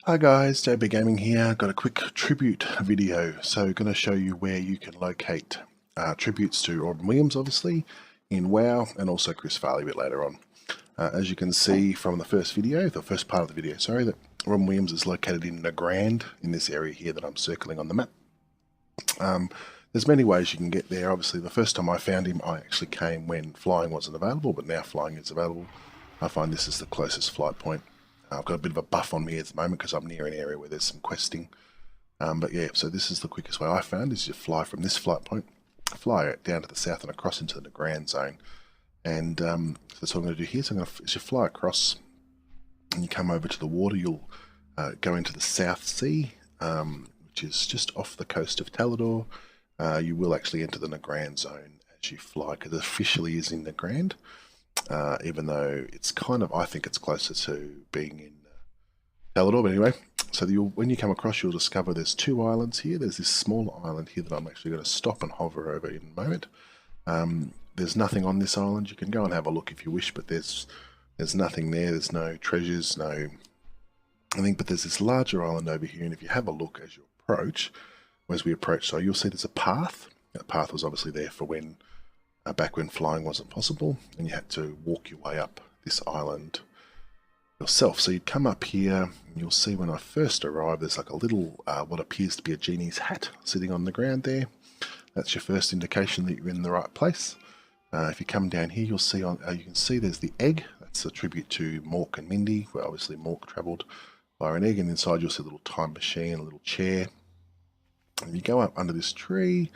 Hi guys, JB Gaming here. Got a quick tribute video. So going to show you where you can locate tributes to Robin Williams, obviously, in WoW, and also Chris Farley a bit later on. As you can see from the first video, the first part of the video, sorry, that Robin Williams is located in Nagrand, in this area here that I'm circling on the map. There's many ways you can get there. Obviously, the first time I found him, I actually came when flying wasn't available, but now flying is available. I find this is the closest flight point. I've got a bit of a buff on me at the moment because I'm near an area where there's some questing. But yeah, so this is the quickest way I found, is you fly from this flight point, fly down to the south and across into the Grand Zone. And so that's what I'm going to do here. So as you fly across and you come over to the water, you'll go into the South Sea, which is just off the coast of Talador. You will actually enter the Grand Zone as you fly, because it officially is in Nagrand. Even though it's kind of, I think it's closer to being in Talador, but anyway. So when you come across, you'll discover there's two islands here. There's this small island here that I'm actually going to stop and hover over in a moment. There's nothing on this island. You can go and have a look if you wish, but there's nothing there. There's no treasures, no anything, but there's this larger island over here, and if you have a look as you approach, as we approach, so you'll see there's a path. That path was obviously there for when back when flying wasn't possible, and you had to walk your way up this island yourself. So you'd come up here, and you'll see when I first arrived, there's like a little, what appears to be a genie's hat sitting on the ground there. That's your first indication that you're in the right place. If you come down here, you'll see you can see there's the egg. That's a tribute to Mork and Mindy, where obviously Mork travelled via an egg, and inside you'll see a little time machine, a little chair. And you go up under this tree.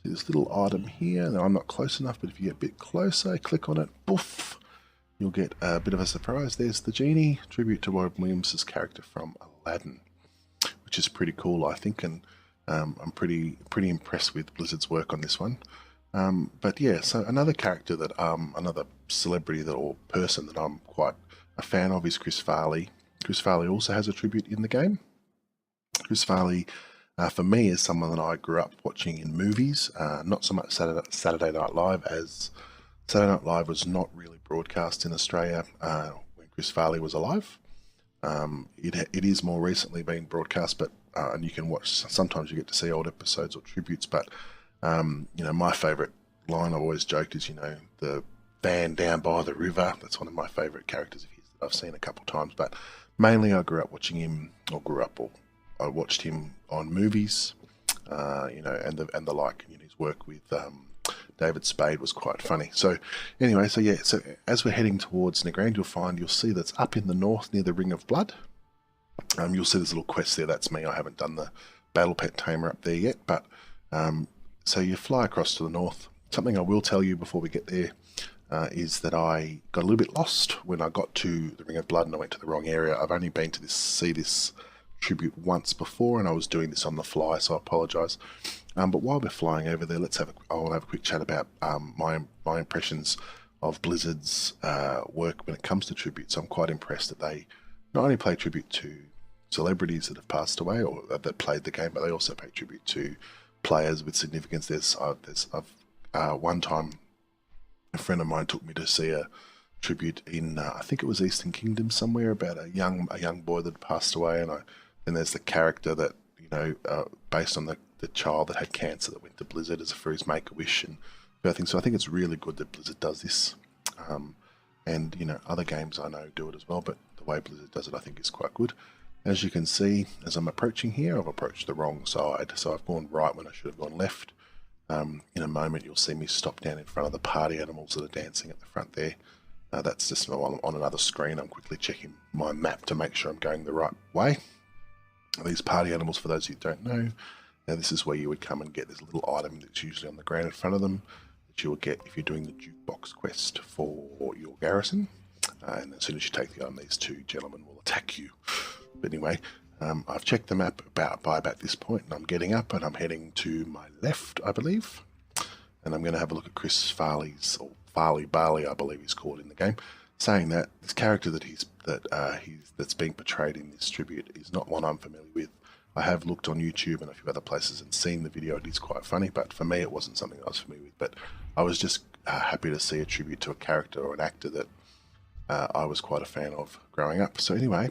This little item here. Now, I'm not close enough, but if you get a bit closer, click on it, poof, you'll get a bit of a surprise. There's the genie, tribute to Robin Williams' character from Aladdin, which is pretty cool, I think, and I'm pretty impressed with Blizzard's work on this one. But yeah, so another character that, another celebrity or person that I'm quite a fan of is Chris Farley. Chris Farley also has a tribute in the game. Chris Farley, for me, is someone that I grew up watching in movies, not so much Saturday Night Live, as Saturday Night Live was not really broadcast in Australia when Chris Farley was alive. It is more recently being broadcast, but and you can watch, sometimes you get to see old episodes or tributes, but my favourite line I've always joked is, the van down by the river. That's one of my favourite characters of his that I've seen a couple of times, but mainly I grew up watching him, I watched him on movies, and the like. His work with David Spade was quite funny. So anyway, so as we're heading towards Nagrand, you'll see that's up in the north near the Ring of Blood. You'll see there's a little quest there. That's me. I haven't done the Battle Pet Tamer up there yet, but so you fly across to the north. Something I will tell you before we get there is that I got a little bit lost when I got to the Ring of Blood and I went to the wrong area. I've only been to see this tribute once before, and I was doing this on the fly, so I apologise. But while we're flying over there, I want to have a quick chat about my impressions of Blizzard's work when it comes to tributes. I'm quite impressed that they not only play tribute to celebrities that have passed away or that played the game, but they also pay tribute to players with significance. One time, a friend of mine took me to see a tribute in I think it was Eastern Kingdom somewhere, about a young boy that passed away, and then there's the character that based on the child that had cancer that went to Blizzard for his Make-A-Wish and everything. So I think it's really good that Blizzard does this, and other games I know do it as well, but the way Blizzard does it I think is quite good. As you can see, as I'm approaching here, I've approached the wrong side, so I've gone right when I should have gone left. In a moment you'll see me stop down in front of the party animals that are dancing at the front there. That's just on another screen. I'm quickly checking my map to make sure I'm going the right way. These party animals, for those who don't know, now this is where you would come and get this little item that's usually on the ground in front of them that you will get if you're doing the jukebox quest for your garrison. And as soon as you take the item, these two gentlemen will attack you. But anyway, I've checked the map by about this point, and I'm getting up and I'm heading to my left, I believe. And I'm going to have a look at Chris Farley's, or Farley Barley, I believe he's called in the game, saying that this character that's being portrayed in this tribute is not one I'm familiar with. I have looked on YouTube and a few other places and seen the video. It is quite funny, but for me it wasn't something I was familiar with. But I was just happy to see a tribute to a character or an actor that I was quite a fan of growing up. So anyway,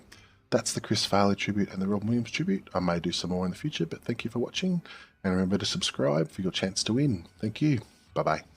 that's the Chris Farley tribute and the Robin Williams tribute. I may do some more in the future, but thank you for watching, and remember to subscribe for your chance to win. Thank you. Bye-bye.